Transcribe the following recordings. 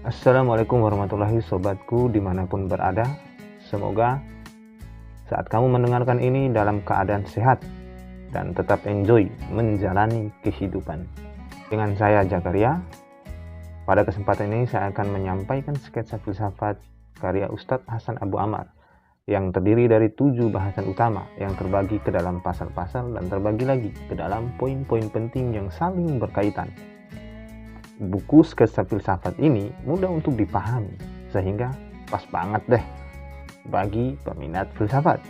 Assalamualaikum warahmatullahi sobatku dimanapun berada. Semoga saat kamu mendengarkan ini dalam keadaan sehat dan tetap enjoy menjalani kehidupan. Dengan saya Jakaria. Pada kesempatan ini saya akan menyampaikan sketsa filsafat karya Ustadz Hasan Abu Ammar yang terdiri dari 7 bahasan utama yang terbagi ke dalam pasal-pasal dan terbagi lagi ke dalam poin-poin penting yang saling berkaitan. Buku sketsa filsafat ini mudah untuk dipahami sehingga pas banget deh bagi peminat filsafat,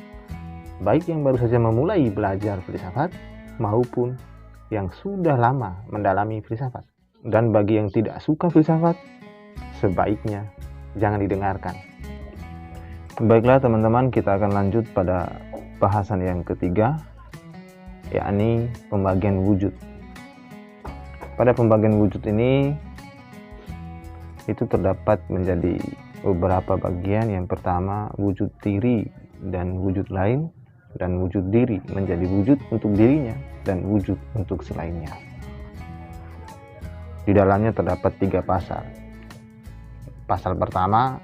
baik yang baru saja memulai belajar filsafat maupun yang sudah lama mendalami filsafat. Dan bagi yang tidak suka filsafat, sebaiknya jangan didengarkan. Baiklah teman-teman, kita akan lanjut pada bahasan yang ketiga, yakni pembagian wujud. Pada pembagian wujud ini itu terdapat menjadi beberapa bagian. Yang pertama, wujud diri dan wujud lain, dan wujud diri menjadi wujud untuk dirinya dan wujud untuk selainnya. Di dalamnya terdapat 3 pasal. Pasal pertama,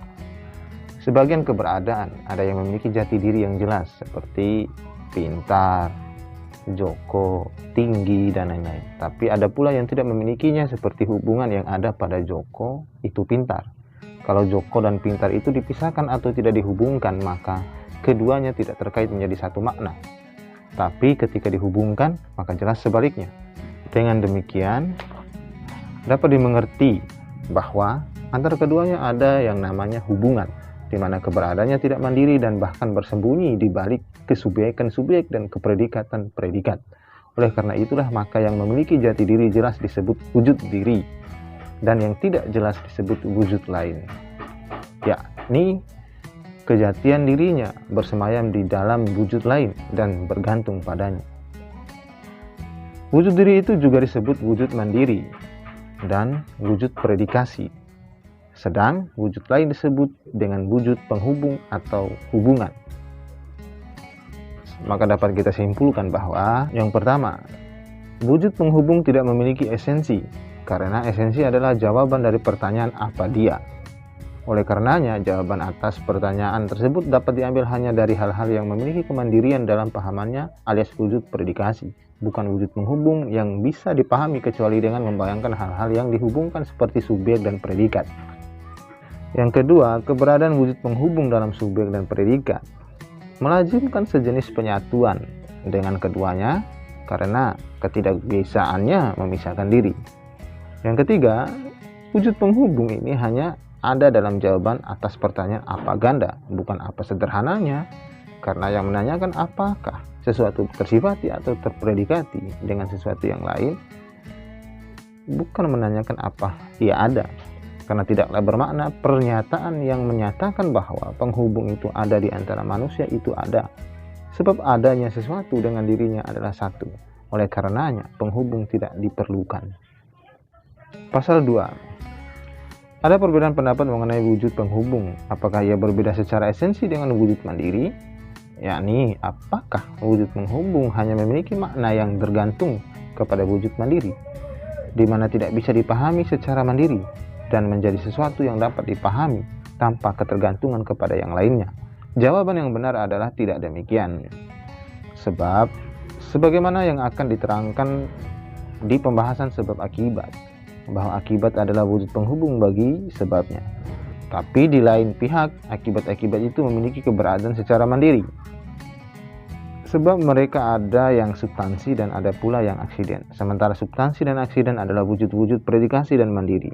sebagian keberadaan ada yang memiliki jati diri yang jelas seperti pintar, Joko, tinggi, dan lain-lain. Tapi ada pula yang tidak memilikinya, seperti hubungan yang ada pada Joko itu pintar. Kalau Joko dan pintar itu dipisahkan atau tidak dihubungkan, maka keduanya tidak terkait menjadi satu makna. Tapi ketika dihubungkan, maka jelas sebaliknya. Dengan demikian, dapat dimengerti bahwa antara keduanya ada yang namanya hubungan, di mana keberadaannya tidak mandiri dan bahkan bersembunyi di balik kesubjekan-subjek dan kepredikatan-predikat. Oleh karena itulah maka yang memiliki jati diri jelas disebut wujud diri, dan yang tidak jelas disebut wujud lain, yakni kejatian dirinya bersemayam di dalam wujud lain dan bergantung padanya. Wujud diri itu juga disebut wujud mandiri dan wujud predikasi. Sedang wujud lain disebut dengan wujud penghubung atau hubungan. Maka dapat kita simpulkan bahwa yang pertama, wujud penghubung tidak memiliki esensi, karena esensi adalah jawaban dari pertanyaan apa dia. Oleh karenanya, jawaban atas pertanyaan tersebut dapat diambil hanya dari hal-hal yang memiliki kemandirian dalam pahamannya, alias wujud predikasi, bukan wujud penghubung yang bisa dipahami kecuali dengan membayangkan hal-hal yang dihubungkan seperti subjek dan predikat. Yang kedua, keberadaan wujud penghubung dalam subjek dan predikat melazimkan sejenis penyatuan dengan keduanya karena ketidakbiasaannya memisahkan diri. Yang ketiga, wujud penghubung ini hanya ada dalam jawaban atas pertanyaan apa ganda, bukan apa sederhananya, karena yang menanyakan apakah sesuatu tersifati atau terpredikati dengan sesuatu yang lain, bukan menanyakan apa ia ada. Karena tidaklah bermakna pernyataan yang menyatakan bahwa penghubung itu ada di antara manusia itu ada. Sebab adanya sesuatu dengan dirinya adalah satu. Oleh karenanya penghubung tidak diperlukan. Pasal 2. Ada perbedaan pendapat mengenai wujud penghubung. Apakah ia berbeda secara esensi dengan wujud mandiri? Yakni apakah wujud penghubung hanya memiliki makna yang bergantung kepada wujud mandiri, di mana tidak bisa dipahami secara mandiri dan menjadi sesuatu yang dapat dipahami tanpa ketergantungan kepada yang lainnya? Jawaban yang benar adalah tidak demikian. Sebab, sebagaimana yang akan diterangkan di pembahasan sebab akibat, bahwa akibat adalah wujud penghubung bagi sebabnya. Tapi di lain pihak, akibat-akibat itu memiliki keberadaan secara mandiri. Sebab mereka ada yang substansi dan ada pula yang aksiden. Sementara substansi dan aksiden adalah wujud-wujud predikasi dan mandiri.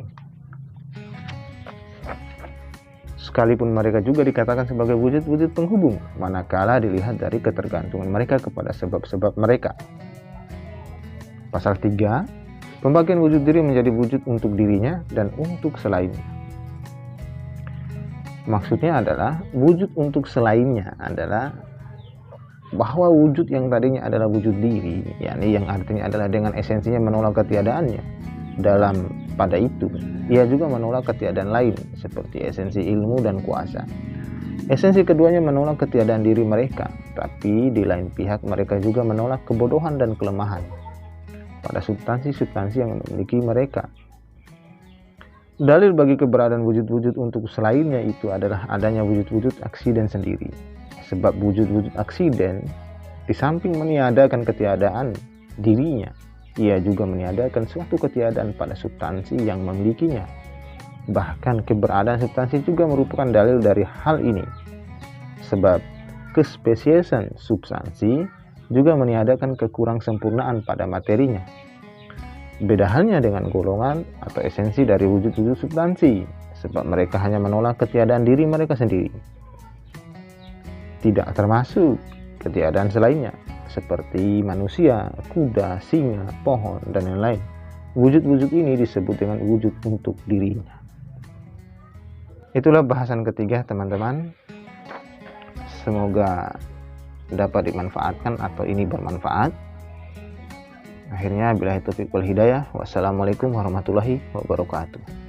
Sekalipun mereka juga dikatakan sebagai wujud-wujud penghubung, manakala dilihat dari ketergantungan mereka kepada sebab-sebab mereka. Pasal 3, pembagian wujud diri menjadi wujud untuk dirinya dan untuk selainnya. Maksudnya adalah wujud untuk selainnya adalah bahwa wujud yang tadinya adalah wujud diri, yakni yang artinya adalah dengan esensinya menolak ketiadaannya, dalam pada itu ia juga menolak ketiadaan lain seperti esensi ilmu dan kuasa. Esensi keduanya menolak ketiadaan diri mereka, tapi di lain pihak mereka juga menolak kebodohan dan kelemahan pada substansi-substansi yang memiliki mereka. Dalil bagi keberadaan wujud-wujud untuk selainnya itu adalah adanya wujud-wujud aksiden sendiri. Sebab wujud-wujud aksiden di samping meniadakan ketiadaan dirinya, ia juga meniadakan suatu ketiadaan pada substansi yang memilikinya. Bahkan keberadaan substansi juga merupakan dalil dari hal ini. Sebab kespesiesan substansi juga meniadakan kekurangsempurnaan pada materinya. Beda halnya dengan golongan atau esensi dari wujud-wujud substansi, sebab mereka hanya menolak ketiadaan diri mereka sendiri. Tidak termasuk ketiadaan selainnya, seperti manusia, kuda, singa, pohon, dan lain-lain. Wujud-wujud ini disebut dengan wujud untuk dirinya. Itulah bahasan ketiga, teman-teman. Semoga dapat dimanfaatkan atau ini bermanfaat. Akhirnya billahi taufiq wal hidayah. Wassalamualaikum warahmatullahi wabarakatuh.